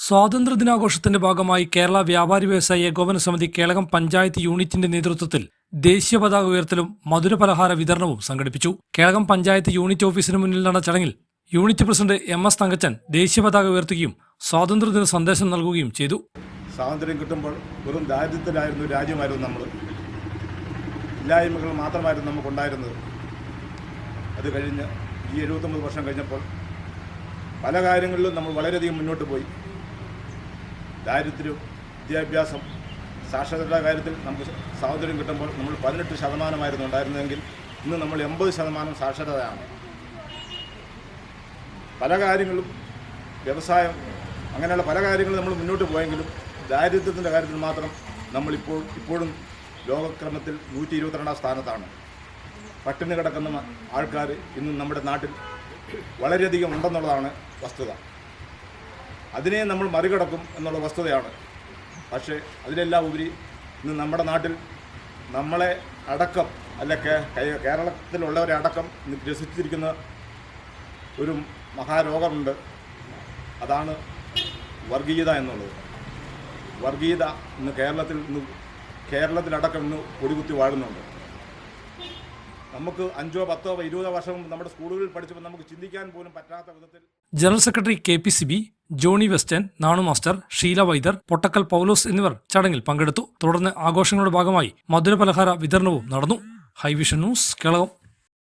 സ്വാതന്ത്ര്യദിനാഘോഷത്തിന്റെ ഭാഗമായി കേരള വ്യാപാരി വ്യവസായി ഏകോപന സമിതി കേളകം പഞ്ചായത്ത് യൂണിറ്റിന്റെ നേതൃത്വത്തിൽ ദേശീയ പതാക ഉയർത്തലും മധുരപലഹാര വിതരണവും സംഘടിപ്പിച്ചു. കേളകം പഞ്ചായത്ത് യൂണിറ്റ് ഓഫീസിന് മുന്നിൽ നടന്ന ചടങ്ങിൽ യൂണിറ്റ് പ്രസിഡന്റ് MS തങ്കച്ചൻ ദേശീയ പതാക ഉയർത്തുകയും സ്വാതന്ത്ര്യദിന സന്ദേശം നൽകുകയും ചെയ്തു. സ്വാതന്ത്ര്യം കിട്ടുമ്പോൾ വെറും ദാരിദ്ര്യത്തിലായിരുന്നു രാജ്യമായിരുന്നു നമ്മൾ. ഇല്ലായ്മകൾ മാത്രമായിരുന്നു നമുക്കുണ്ടായിരുന്നത്. അത് കഴിഞ്ഞ് ഈ 79 വർഷം കഴിഞ്ഞപ്പോൾ പല കാര്യങ്ങളിലും നമ്മൾ വളരെയധികം മുന്നോട്ട് പോയി. ദാരിദ്ര്യം, വിദ്യാഭ്യാസം, സാക്ഷരതയുടെ കാര്യത്തിൽ നമുക്ക് സ്വാതന്ത്ര്യം കിട്ടുമ്പോൾ നമ്മൾ 18% ഉണ്ടായിരുന്നതെങ്കിൽ ഇന്ന് നമ്മൾ 80% സാക്ഷരതയാണ്. പല കാര്യങ്ങളും വ്യവസായം അങ്ങനെയുള്ള പല കാര്യങ്ങളും നമ്മൾ മുന്നോട്ട് പോയെങ്കിലും ദാരിദ്ര്യത്തിൻ്റെ കാര്യത്തിൽ മാത്രം ഇപ്പോഴും ലോകക്രമത്തിൽ 122 സ്ഥാനത്താണ്. പട്ടിണി കിടക്കുന്ന ആൾക്കാർ ഇന്ന് നമ്മുടെ നാട്ടിൽ വളരെയധികം ഉണ്ടെന്നുള്ളതാണ് വസ്തുത. അതിനെ നമ്മൾ മറികടക്കും എന്നുള്ള വസ്തുതയാണ്. പക്ഷേ അതിലെല്ലാം ഉപരി ഇന്ന് നമ്മുടെ നാട്ടിൽ നമ്മളെ അടക്കം കേരളത്തിലുള്ളവരെ അടക്കം ഇന്ന് ഗ്രസിച്ചിരിക്കുന്ന ഒരു മഹാരോഗമുണ്ട്. അതാണ് വർഗീയത എന്നുള്ളത്. വർഗീയത ഇന്ന് കേരളത്തിലടക്കം ഇന്ന് കൊടികുത്തി വാഴുന്നുണ്ട്. നമുക്ക് 5, 10, 20 വർഷം നമ്മുടെ സ്കൂളുകളിൽ പഠിച്ചപ്പോൾ നമുക്ക് ചിന്തിക്കാൻ പോലും പറ്റാത്ത വിധത്തിൽ. ജനറൽ സെക്രട്ടറി KPCB ജോണി വെസ്റ്റൻ, നാണു മാസ്റ്റർ, ഷീല വൈദർ, പൊട്ടക്കൽ പൗലോസ് എന്നിവർ ചടങ്ങിൽ പങ്കെടുത്തു. തുടർന്ന് ആഘോഷങ്ങളുടെ ഭാഗമായി മധുരപലഹാര വിതരണവും നടന്നു. Hivision news, Kelakam.